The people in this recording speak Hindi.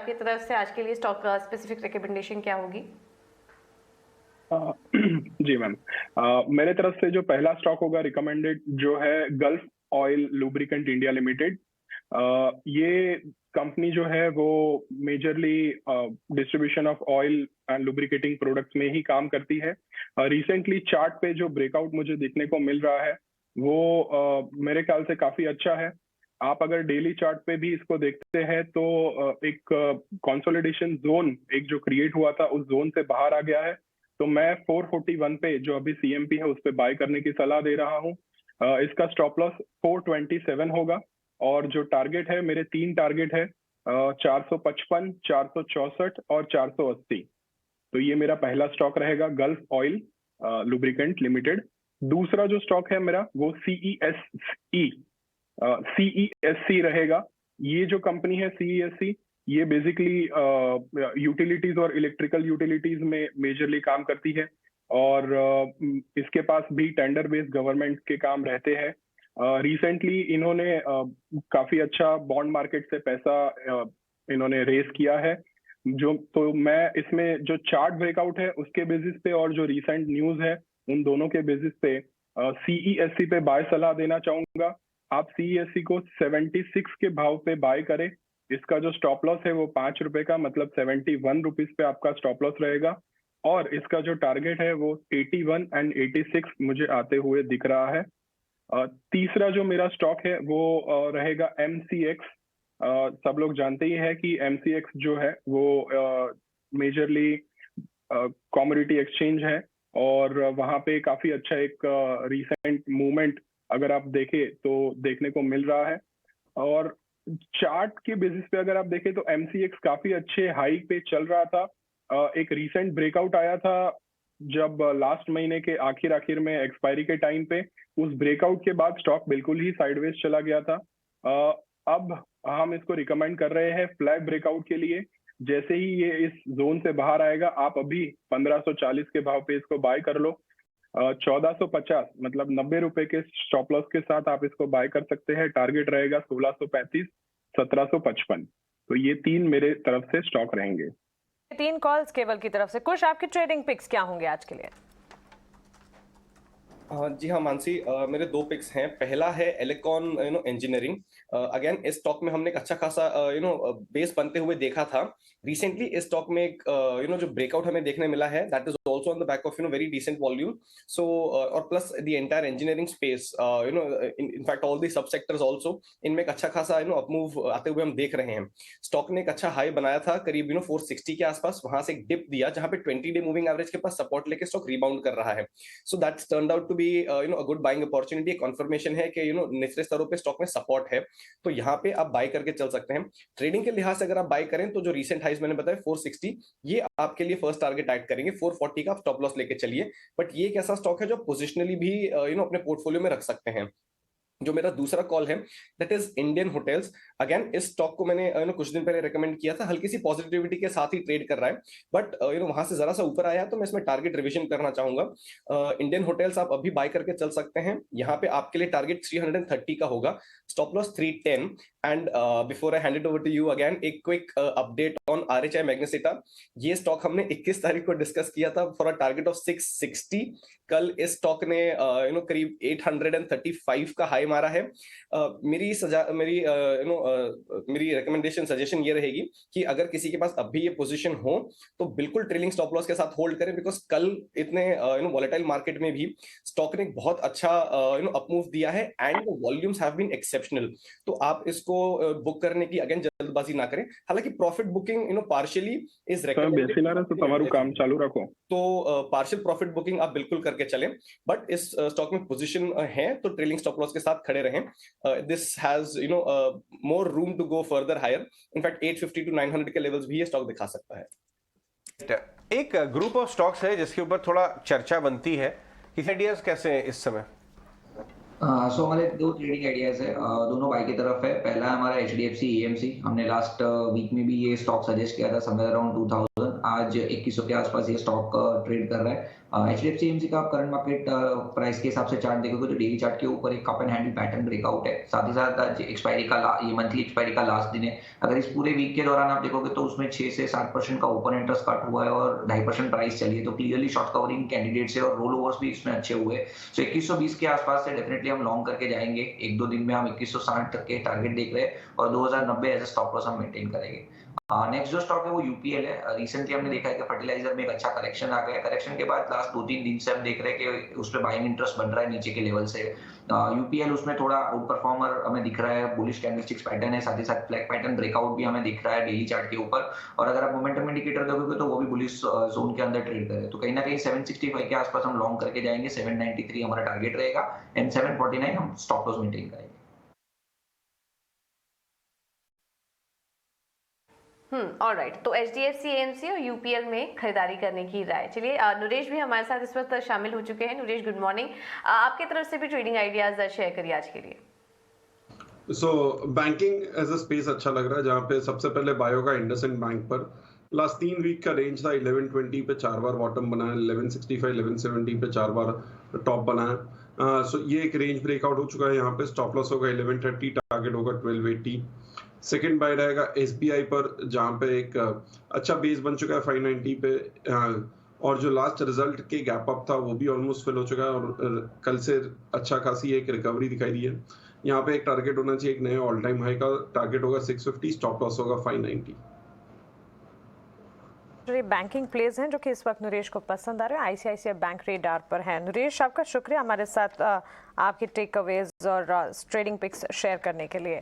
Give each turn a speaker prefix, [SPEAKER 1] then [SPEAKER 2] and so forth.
[SPEAKER 1] आपकी तरफ से आज के लिए स्टॉक स्पेसिफिक रिकमेंडेशन क्या होगी?
[SPEAKER 2] जी मैम, मेरे तरफ से जो पहला स्टॉक होगा रिकमेंडेड जो है gulf oil lubricant India limited. ये कंपनी जो है वो majorly distribution of oil and lubricating products में ही काम करती है। रिसेंटली चार्ट पे जो ब्रेकआउट मुझे देखने को मिल रहा है वो मेरे ख्याल से काफी अच्छा है। आप अगर डेली चार्ट पे भी इसको देखते हैं तो एक कंसोलिडेशन जोन एक जो क्रिएट हुआ था उस जोन से बाहर आ गया है। तो मैं 441 पे जो अभी सीएमपी है उस पे बाय करने की सलाह दे रहा हूँ। इसका स्टॉप लॉस 427 होगा और जो टारगेट है, मेरे 3 टारगेट है 455, 464 और 480। तो ये मेरा पहला स्टॉक रहेगा गल्फ ऑयल लुब्रिकेंट लिमिटेड। दूसरा जो स्टॉक है मेरा वो सीईएससी रहेगा। ये जो कंपनी है सीईएससी, ये बेसिकली यूटिलिटीज और इलेक्ट्रिकल यूटिलिटीज में मेजरली काम करती है और इसके पास भी टेंडर बेस्ड गवर्नमेंट के काम रहते हैं। रिसेंटली इन्होंने काफी अच्छा बॉन्ड मार्केट से पैसा इन्होंने रेस किया है। जो तो मैं इसमें जो चार्ट ब्रेकआउट है उसके बेसिस पे और जो रिसेंट न्यूज है उन दोनों के बेसिस पे सीईएससी पे बाय सलाह देना चाहूंगा। आप सीईएससी को 76 के भाव पे बाय करें। इसका जो स्टॉप लॉस है वो ₹5 का, मतलब 71 रुपीज पे आपका स्टॉप लॉस रहेगा और इसका जो टारगेट है वो 81 एंड 86 मुझे आते हुए दिख रहा है। तीसरा जो मेरा स्टॉक है वो रहेगा एमसीएक्स। सब लोग जानते ही है कि एमसीएक्स जो है वो मेजरली कमोडिटी एक्सचेंज है और वहाँ पे काफी अच्छा एक रिसेंट मूवमेंट अगर आप देखें तो देखने को मिल रहा है। और चार्ट के बेसिस पे अगर आप देखें तो एमसीएक्स काफी अच्छे हाई पे चल रहा था। एक रीसेंट ब्रेकआउट आया था जब लास्ट महीने के आखिर में एक्सपायरी के टाइम पे। उस ब्रेकआउट के बाद स्टॉक बिल्कुल ही साइडवेज चला गया था। अब हम इसको रिकमेंड कर रहे हैं फ्लैग ब्रेकआउट के लिए। जैसे ही ये इस जोन से बाहर आएगा आप अभी 1540 के भाव पे इसको बाय कर लो। 1450 मतलब 90 रुपए के स्टॉप लॉस के साथ आप इसको बाय कर सकते हैं। टारगेट रहेगा 1635, 1755। तो ये 3 मेरे तरफ से स्टॉक रहेंगे।
[SPEAKER 1] 3 कॉल्स केवल की तरफ से। कुछ आपके ट्रेडिंग पिक्स क्या होंगे आज के लिए?
[SPEAKER 3] जी हाँ मानसी, मेरे 2 पिक्स हैं। पहला है एलेकॉन इंजीनियरिंग। अगेन इस स्टॉक में हमने एक अच्छा खासा बेस बनते हुए देखा था। रिसेंटली इस स्टॉक में एक जो ब्रेकआउट हमें देखने मिला है that is also on the back of very decent volume. So और plus the entire engineering space, in fact all the sub sectors also, इनमें एक अच्छा खासा अपमूव आते हुए हम देख रहे हैं। स्टॉक ने एक अच्छा हाई बनाया था करीब 460 के आसपास, वहां से एक डिप दिया जहां पे 20 डे मूविंग एवरेज के पास सपोर्ट लेके स्टॉक रिबाउंड कर रहा है। So that's turned out to be a good buying opportunity. Confirmation है कि निचले स्तरों पे स्टॉक में सपोर्ट है, तो यहाँ पे आप बाय करके चल सकते हैं। ट्रेडिंग के लिहाज से अगर आप बाय करें तो जो रीसेंट हाइज मैंने बताया 460, ये आपके लिए फर्स्ट टारगेट ऐड करेंगे। 440 का स्टॉप लॉस लेके चलिए। बट ये एक ऐसा स्टॉक है जो पोजिशनली भी अपने पोर्टफोलियो में रख सकते हैं। जो मेरा दूसरा कॉल है that is Indian hotels. Again इस स्टॉक को मैंने कुछ दिन पहले रेकमेंड किया था, हल्की सी पॉजिटिविटी के साथ ही ट्रेड कर रहा है, बट वहां से जरा सा ऊपर आया तो मैं इसमें टारगेट रिवीजन करना चाहूंगा। इंडियन होटल्स आप अभी बाय करके चल सकते हैं। यहाँ पे आपके लिए टारगेट 330 का होगा, stop loss 310। And before I hand it over to you again, एक quick update on RHI Magnesita. ये स्टॉक हमने 21 तारीख को डिस्कस किया था फॉर अ टारगेट ऑफ 660। कल इस स्टॉक ने करीब 835 का हाई मारा है। मेरी रिकमेंडेशन सजेशन ये रहेगी कि अगर किसी के पास अभी ये पोजीशन हो तो बिल्कुल ट्रेलिंग स्टॉप लॉस के साथ होल्ड करें, बिकॉज कल इतने वॉलेटाइल मार्केट में भी स्टॉक ने बहुत अच्छा अपमूव दिया है and volumes have been exceptional. तो आप इसको बुक करने की अगेन जल्दबाजी ना करें। हालांकि profit booking partially is
[SPEAKER 2] recommended, तो तुम्हारू काम चालू रखो।
[SPEAKER 3] तो पार्शियल प्रॉफिट बुकिंग आप बिल्कुल करके चलें, बट इस स्टॉक में पोजीशन है तो ट्रेलिंग स्टॉप लॉस के साथ खड़े रहें। This has more room to go further higher. In fact 850 to 900 के लेवल्स भी ये स्टॉक दिखा सकता है।
[SPEAKER 4] एक ग्रुप ऑफ स्टॉक्स है जिसके ऊपर थोड़ा चर्चा बनती है, किस आइडियाज कैसे हैं इस समय?
[SPEAKER 5] सो हमारे 2 ट्रेडिंग आइडियाज है, दोनों बाय की तरफ है। पहला हमारा HDFC EMC। हमने लास्ट वीक में भी ये स्टॉक सजेस्ट किया था समवेयर अराउंड 2000। आज 2100 के आसपास ये स्टॉक ट्रेड कर रहा है। HDFC AMC का आप करंट मार्केट प्राइस के हिसाब से चार्ट देखोगे तो डेली चार्ट के ऊपर एक cup and handle pattern breakout है। साथ ही साथ आज एक्सपायरी का ये मंथली एक्सपायरी का लास्ट दिन है। अगर इस पूरे वीक के दौरान आप देखोगे तो उसमें 6 से 7% का ओपन इंटरेस्ट कट हुआ है और 2.5% प्राइस चली है, तो क्लियरली शॉर्ट कवरिंग कैंडिडेट्स है और रोल ओवर्स भी इसमें अच्छे हुए। सो 2120 के आसपास से डेफिनेटली हम लॉन्ग करके जाएंगे। 1-2 दिन में हम 2160 तक के टारगेट देख रहे हैं और 2090 एज ए स्टॉप लॉस हम मेंटेन करेंगे। नेक्स्ट जो स्टॉक है वो यूपीएल है। रिसेंटली हमने देखा है कि फर्टिलाइजर में एक अच्छा करेक्शन आ गया। करेक्शन के बाद लास्ट 2-3 दिन से हम देख रहे हैं कि उस पर बाइंग इंटरेस्ट बन रहा है नीचे के लेवल से। यूपीएल उसमें थोड़ा आउट परफॉर्मर हमें दिख रहा है। बुलिश कैंडलस्टिक्स पैटर्न है, साथ ही साथ फ्लैग पैटर्न ब्रेकआउट भी हमें दिख रहा है डेली चार्ट के ऊपर। और अगर आप मोमेंटम इंडिकेटर देखोगे तो वो भी बुलिश जोन के अंदर ट्रेड करे, तो कहीं ना कहीं 765 के आसपास हम लॉन्ग करके जाएंगे। 793 हमारा टारगेट रहेगा एंड 749 हम स्टॉप लॉस मेंटेन करेंगे।
[SPEAKER 6] ऑलराइट, तो HDFC AMC और यूपीएल में खरीदारी करने की राय। चलिए नरेश भी हमारे साथ इस वक्त शामिल हो चुके हैं। Naresh, good morning. आपके तरफ से भी ट्रेडिंग आइडियाज शेयर करिए आज के लिए।
[SPEAKER 7] So banking as a space अच्छा लग रहा है, जहाँ पे सबसे पहले बायो का इंडसइंड बैंक पर लास्ट 3 वीक का रेंज था 1120 पे 4 बार बॉटम बनाया, 1165 1170 पे 4 बार टॉप बनाया। सो ये एक रेंज ब्रेकआउट हो चुका है। यहाँ पे स्टॉप लॉस होगा 1130, टारगेट होगा 1280। सेकेंड बाय रहेगा SBI पर, जहाँ पे एक अच्छा बेस बन चुका है 590 पे, और जो लास्ट रिजल्ट के गैप अप था वो भी ऑलमोस्ट फिल हो चुका है और कल से अच्छा खासी एक रिकवरी दिखाई दी है। यहाँ पे एक टारगेट होना चाहिए, एक नए ऑल टाइम हाई का टारगेट होगा 650, स्टॉप लॉस होगा 590।
[SPEAKER 1] बैंकिंग प्लेज हैं जो कि इस वक्त नरेश को पसंद आ रहे हैं। ICICI बैंक रेडार पर है। नरेश, आपका शुक्रिया हमारे साथ आपके टेक अवेज और ट्रेडिंग पिक्स शेयर करने के लिए।